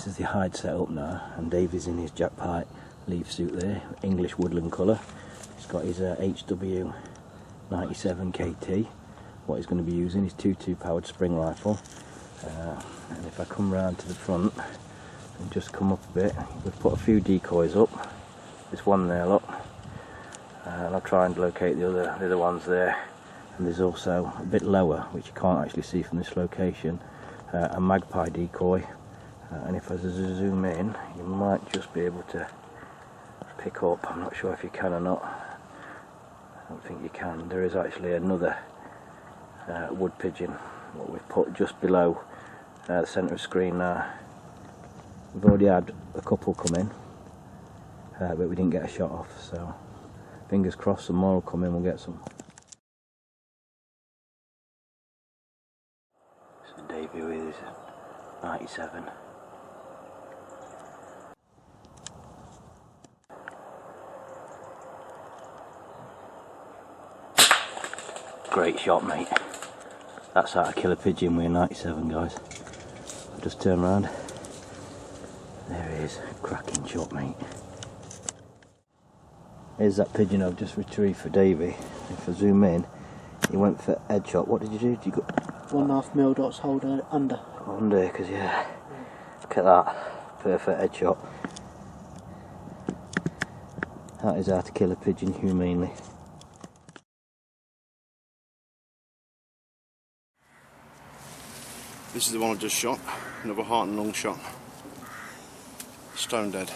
this is the hide set up now, and Davy's in his jack pipe leaf suit there, English woodland colour. He's got his HW 97 KT. What he's going to be using is 2.2 powered spring rifle. And if I come round to the front and just come up a bit, we've put a few decoys up. There's one there, look, and I'll try and locate the other ones there. And there's also a bit lower, which you can't actually see from this location, a magpie decoy. And if I zoom in, you might just be able to pick up. I'm not sure if you can or not. I don't think you can. There is actually another wood pigeon, what we've put just below the centre of screen now. We've already had a couple come in, but we didn't get a shot off, so fingers crossed some more will come in, we'll get some. So Davy with his 97. Great shot, mate. That's how to kill a pigeon with a 97, guys. I'll just turn around. There he is. Cracking shot, mate. Here's that pigeon I've just retrieved for Davy. If I zoom in, he went for headshot. What did you do? Did you go 1.5 mil dots holder under. Under, because yeah. Look at that. Perfect headshot. That is how to kill a pigeon humanely. This is the one I just shot, another heart and lung shot. Stone dead.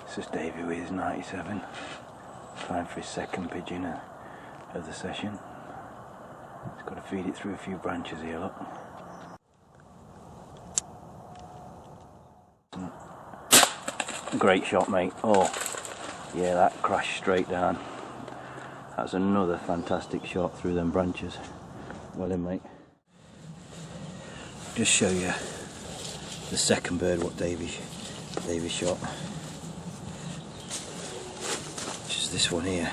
This is Davy with his 97. Trying for his second pigeon of the session. He's got to feed it through a few branches here, look. Great shot, mate. Oh, yeah, that crashed straight down. That's another fantastic shot through them branches. Well in, mate. Just show you the second bird what Davy shot, which is this one here.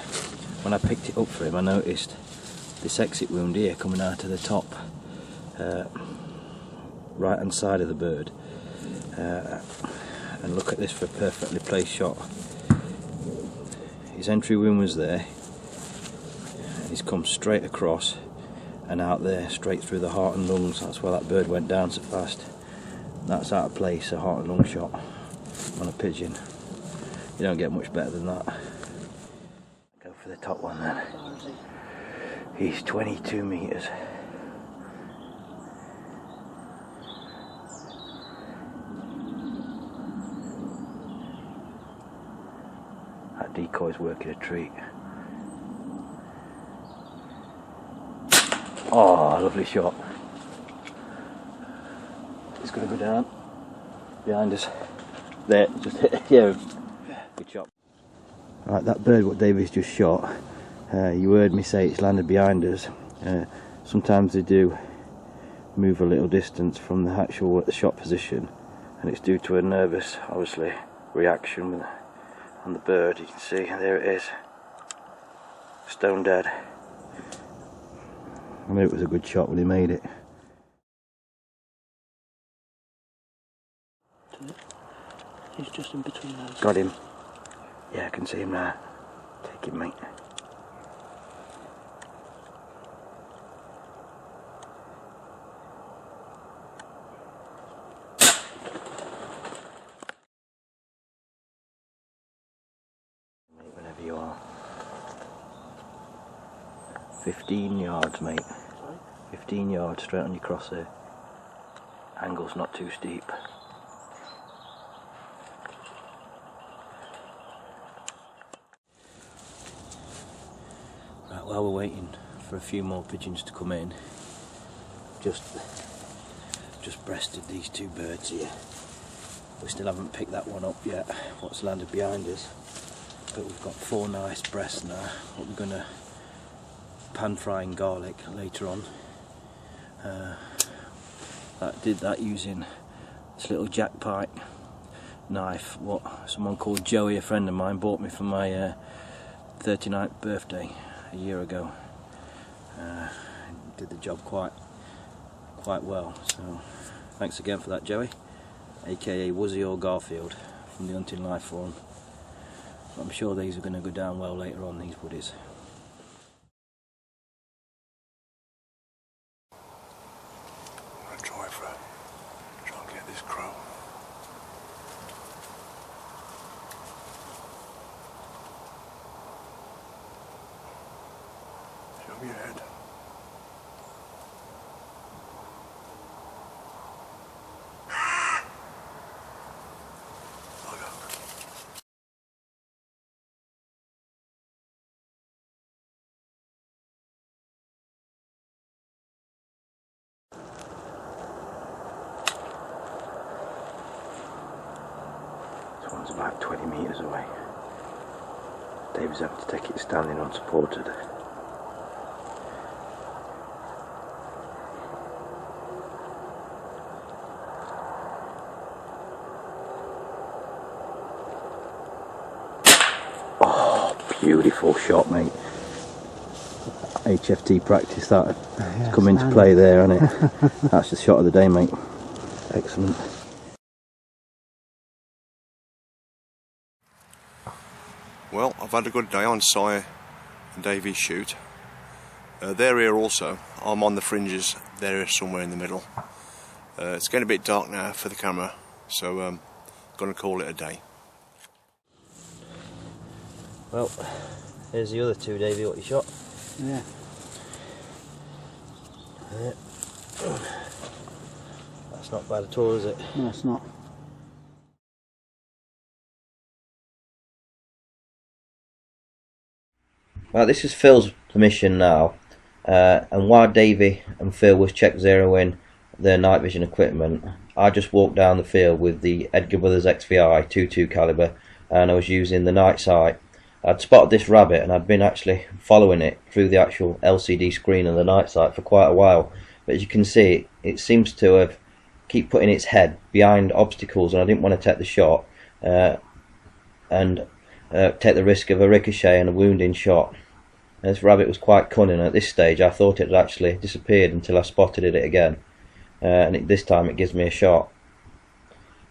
When I picked it up for him, I noticed this exit wound here coming out of the top right hand side of the bird, and look at this for a perfectly placed shot. His entry wound was there, and he's come straight across and out there, straight through the heart and lungs. That's why that bird went down so fast. That's out of place, a heart and lung shot on a pigeon. You don't get much better than that. Go for the top one then. He's 22 metres. That decoy's working a treat. Oh, lovely shot. It's going to go down behind us. There, just hit. Yeah, good shot. Right, that bird what Davy's just shot, you heard me say it's landed behind us. Sometimes they do move a little distance from the actual shot position, and it's due to a nervous, obviously, reaction on the bird. You can see, there it is. Stone dead. I knew it was a good shot when he made it. He's just in between those. Got him. Yeah, I can see him now. Take him, mate. Whenever you are. 15 yards, mate. Sorry? 15 yards straight on your crosshair. Angle's not too steep. Right, while we're waiting for a few more pigeons to come in, just breasted these two birds here. We still haven't picked that one up yet, what's landed behind us. But we've got 4 nice breasts now. What we're going to pan frying garlic later on. Did that using this little jack pipe knife what someone called Joey, a friend of mine, bought me for my 39th birthday a year ago. Did the job quite well, so Thanks again for that, Joey, aka Wuzzy or Garfield from the Hunting Life Forum. I'm sure these are going to go down well later on, these woodies. I'm going to try and get this crow. Show me your head. This one's about 20 metres away. Davy's having to take it standing unsupported. Oh, beautiful shot, mate. HFT practice that has come into play there, hasn't it? That's the shot of the day, mate. Excellent. Well, I've had a good day on Si and Davy's shoot. They're here also. I'm on the fringes. They're here somewhere in the middle. It's getting a bit dark now for the camera, so I'm going to call it a day. Well, here's the other two, Davy, what you shot. Yeah. That's not bad at all, is it? No, it's not. Right, this is Phil's permission now, and while Davy and Phil was check zeroing their night vision equipment, I just walked down the field with the Edgar Brothers XVI 22 caliber, and I was using the night sight. I'd spotted this rabbit and I'd been actually following it through the actual LCD screen of the night sight for quite a while, but as you can see, it seems to have keep putting its head behind obstacles, and I didn't want to take the shot and take the risk of a ricochet and a wounding shot. This rabbit was quite cunning. At this stage I thought it had actually disappeared until I spotted it again, and this time it gives me a shot.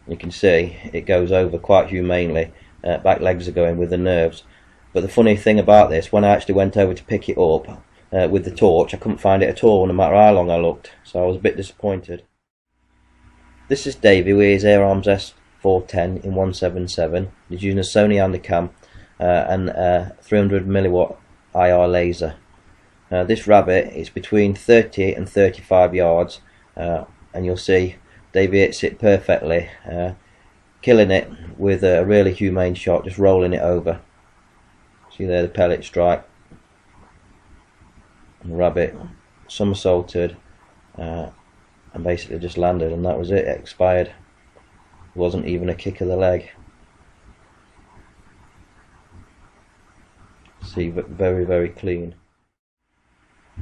You can see it goes over quite humanely. Back legs are going with the nerves, but the funny thing about this, when I actually went over to pick it up with the torch, I couldn't find it at all, no matter how long I looked, so I was a bit disappointed. This is Davy with his Air Arms S410 in 177. He's using a Sony Handycam and 300 milliwatt IR laser. This rabbit is between 30 and 35 yards, and you'll see Davy hits it perfectly, killing it with a really humane shot, just rolling it over. See there the pellet strike. And the rabbit somersaulted and basically just landed, and that was it. It expired. It wasn't even a kick of the leg. See, very, very clean.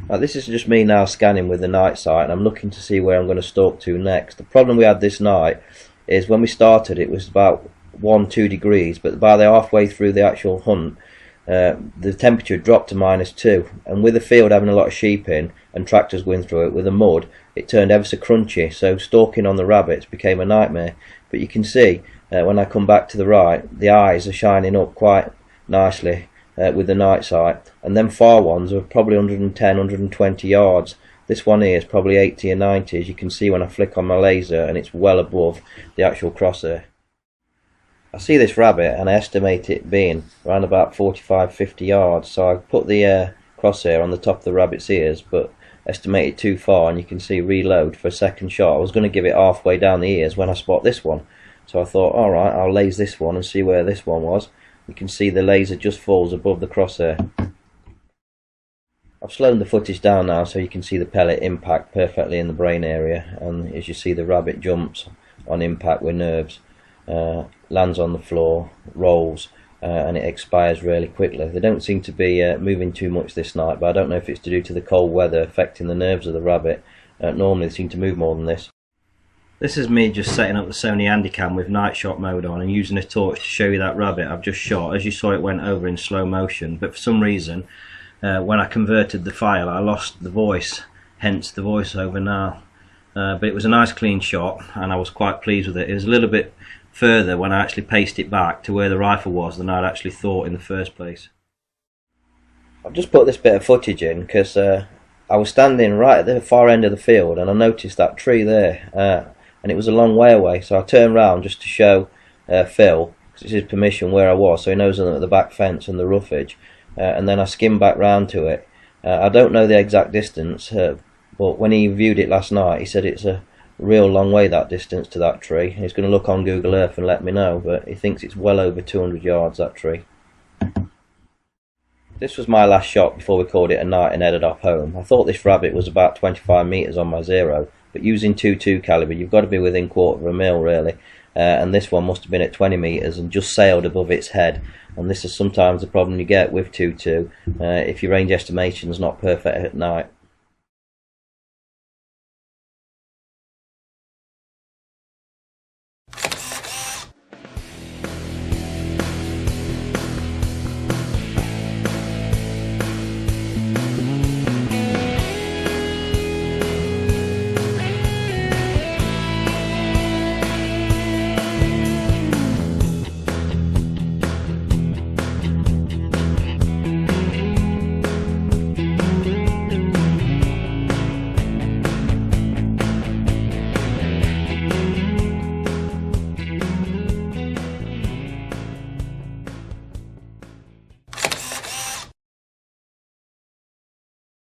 This is just me now scanning with the night sight, and I'm looking to see where I'm going to stalk to next. The problem we had this night is when we started it was about 1-2 degrees, but by the halfway through the actual hunt the temperature dropped to -2, and with the field having a lot of sheep in and tractors going through it with the mud, it turned ever so crunchy, so stalking on the rabbits became a nightmare. But you can see when I come back to the right, the eyes are shining up quite nicely with the night sight, and them far ones are probably 110, 120 yards. This one here is probably 80 or 90, as you can see when I flick on my laser, and it's well above the actual crosshair. I see this rabbit and I estimate it being around about 45-50 yards, so I put the crosshair on the top of the rabbit's ears, but estimated too far, and you can see reload for a second shot. I was going to give it halfway down the ears when I spot this one, so I thought, alright, I'll laser this one and see where this one was. You can see the laser just falls above the crosshair. I've slowed the footage down now so you can see the pellet impact perfectly in the brain area, and as you see the rabbit jumps on impact with nerves, lands on the floor, rolls, and it expires really quickly. They don't seem to be moving too much this night, but I don't know if it's to do to the cold weather affecting the nerves of the rabbit. Normally they seem to move more than this. This is me just setting up the Sony Handycam with night shot mode on and using a torch to show you that rabbit I've just shot. As you saw, it went over in slow motion, but for some reason when I converted the file I lost the voice, hence the voiceover now. but it was a nice clean shot and I was quite pleased with it. It was a little bit further when I actually paced it back to where the rifle was than I'd actually thought in the first place. I've just put this bit of footage in because I was standing right at the far end of the field and I noticed that tree there, and it was a long way away, so I turned round just to show Phil, because it's his permission, where I was, so he knows I'm at the back fence and the roughage, and then I skimmed back round to it. I don't know the exact distance, but when he viewed it last night he said it's a real long way, that distance to that tree. He's going to look on Google Earth and let me know, but he thinks it's well over 200 yards, that tree. This was my last shot before we called it a night and headed off home. I thought this rabbit was about 25 metres on my zero, but using .22 calibre you've got to be within ¼ really, and this one must have been at 20 metres and just sailed above its head, and this is sometimes the problem you get with .22 if your range estimation is not perfect at night.